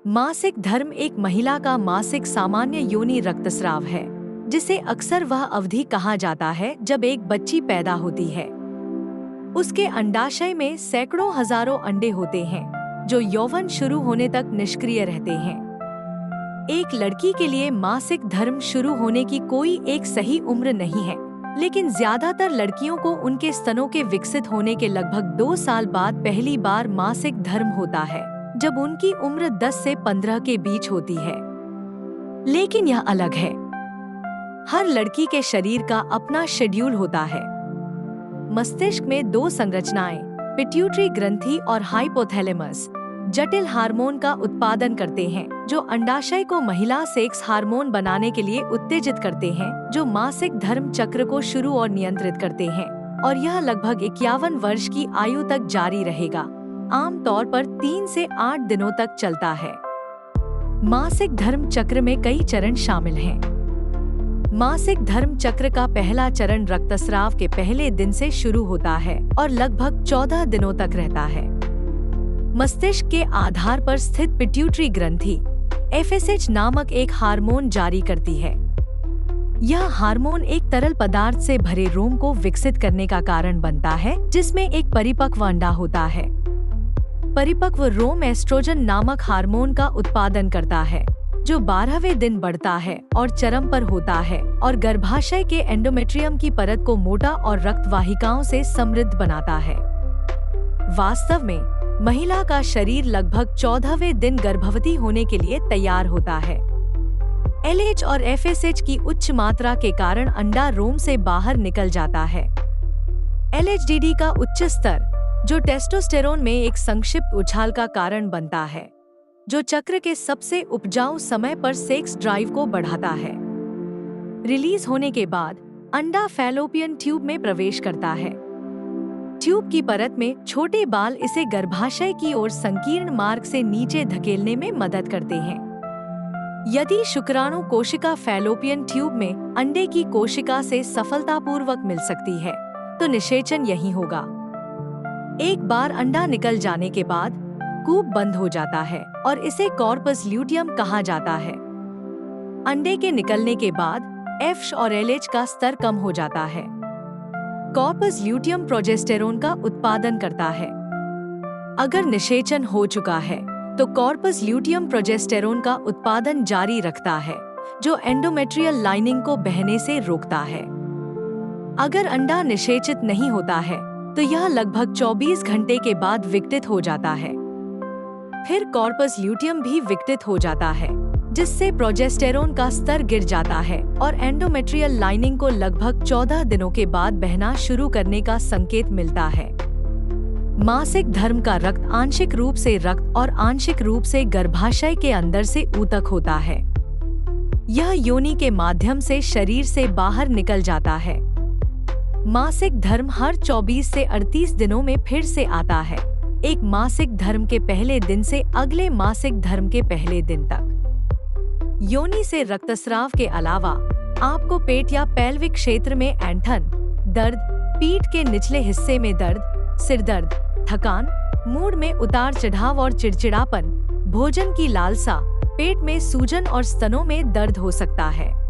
मासिक धर्म एक महिला का मासिक सामान्य योनि रक्तस्राव है, जिसे अक्सर वह अवधि कहा जाता है जब एक बच्ची पैदा होती है। उसके अंडाशय में सैकड़ों हजारों अंडे होते हैं, जो यौवन शुरू होने तक निष्क्रिय रहते हैं। एक लड़की के लिए मासिक धर्म शुरू होने की कोई एक सही उम्र नहीं है, लेकिन ज्यादातर लड़कियों को उनके स्तनों के विकसित होने के लगभग 2 साल बाद पहली बार मासिक धर्म होता है, जब उनकी उम्र 10 से 15 के बीच होती है। लेकिन यह अलग है। हर लड़की के शरीर का अपना शेड्यूल होता है। मस्तिष्क में 2 संरचनाएं, पिट्यूटरी ग्रंथि और हाइपोथैलेमस, जटिल हार्मोन का उत्पादन करते हैं, जो अंडाशय को महिला सेक्स हार्मोन बनाने के लिए उत्तेजित करते हैं, जो मासिक धर्म चक्र को शुरू और नियंत्रित करते हैं, और यह लगभग 51 वर्ष की आयु तक जारी रहेगा। आम तौर पर 3 से 8 दिनों तक चलता है। मासिक धर्म चक्र में कई चरण शामिल हैं। मासिक धर्म चक्र का पहला चरण रक्तस्राव के पहले दिन से शुरू होता है और लगभग 14 दिनों तक रहता है। मस्तिष्क के आधार पर स्थित पिट्यूटरी ग्रंथि FSH नामक एक हार्मोन जारी करती है। यह हार्मोन एक तरल पदार्थ से भरे रोम को विकसित करने का कारण बनता है, जिसमें एक परिपक्व अंडा होता है। परिपक्व रोम एस्ट्रोजन नामक हार्मोन का उत्पादन करता है, जो 12वें दिन बढ़ता है और चरम पर होता है और गर्भाशय के एंडोमेट्रियम की परत को मोटा और रक्त वाहिकाओं से समृद्ध बनाता है। वास्तव में महिला का शरीर लगभग 14वें दिन गर्भवती होने के लिए तैयार होता है। LH और FSH की उच्च मात्रा के कारण अंडा रोम से बाहर निकल जाता है। LHDD का उच्च स्तर, जो टेस्टोस्टेरोन में एक संक्षिप्त उछाल का कारण बनता है, जो चक्र के सबसे उपजाऊ समय पर सेक्स ड्राइव को बढ़ाता है। रिलीज होने के बाद अंडा फैलोपियन ट्यूब में प्रवेश करता है। ट्यूब की परत में छोटे बाल इसे गर्भाशय की ओर संकीर्ण मार्ग से नीचे धकेलने में मदद करते हैं। यदि शुक्राणु कोशिका फैलोपियन ट्यूब में अंडे की कोशिका से सफलतापूर्वक मिल सकती है, तो निषेचन यही होगा। एक बार अंडा निकल जाने के बाद कूप बंद हो जाता है और इसे कॉर्पस ल्यूटियम कहा जाता है। अंडे के निकलने के बाद FSH और LH का स्तर कम हो जाता है। कॉर्पस ल्यूटियम प्रोजेस्टेरोन का उत्पादन करता है। अगर निषेचन हो चुका है, तो कॉर्पस ल्यूटियम प्रोजेस्टेरोन का उत्पादन जारी रखता है, जो एंडोमेट्रियल लाइनिंग को बहने से रोकता है। अगर अंडा निषेचित नहीं होता है, तो यह लगभग 24 घंटे के बाद विघटित हो जाता है। फिर कॉर्पस ल्यूटियम भी विघटित हो जाता है, जिससे प्रोजेस्टेरोन का स्तर गिर जाता है और एंडोमेट्रियल लाइनिंग को लगभग 14 दिनों के बाद बहना शुरू करने का संकेत मिलता है। मासिक धर्म का रक्त आंशिक रूप से रक्त और आंशिक रूप से गर्भाशय के अंदर से ऊतक होता है। यह योनि के माध्यम से शरीर से बाहर निकल जाता है। मासिक धर्म हर 24 से 38 दिनों में फिर से आता है, एक मासिक धर्म के पहले दिन से अगले मासिक धर्म के पहले दिन तक। योनि से रक्तस्राव के अलावा आपको पेट या पैल्विक क्षेत्र में ऐंठन, दर्द, पीठ के निचले हिस्से में दर्द, सिर दर्द, थकान, मूड में उतार चढ़ाव और चिड़चिड़ापन, भोजन की लालसा, पेट में सूजन और स्तनों में दर्द हो सकता है।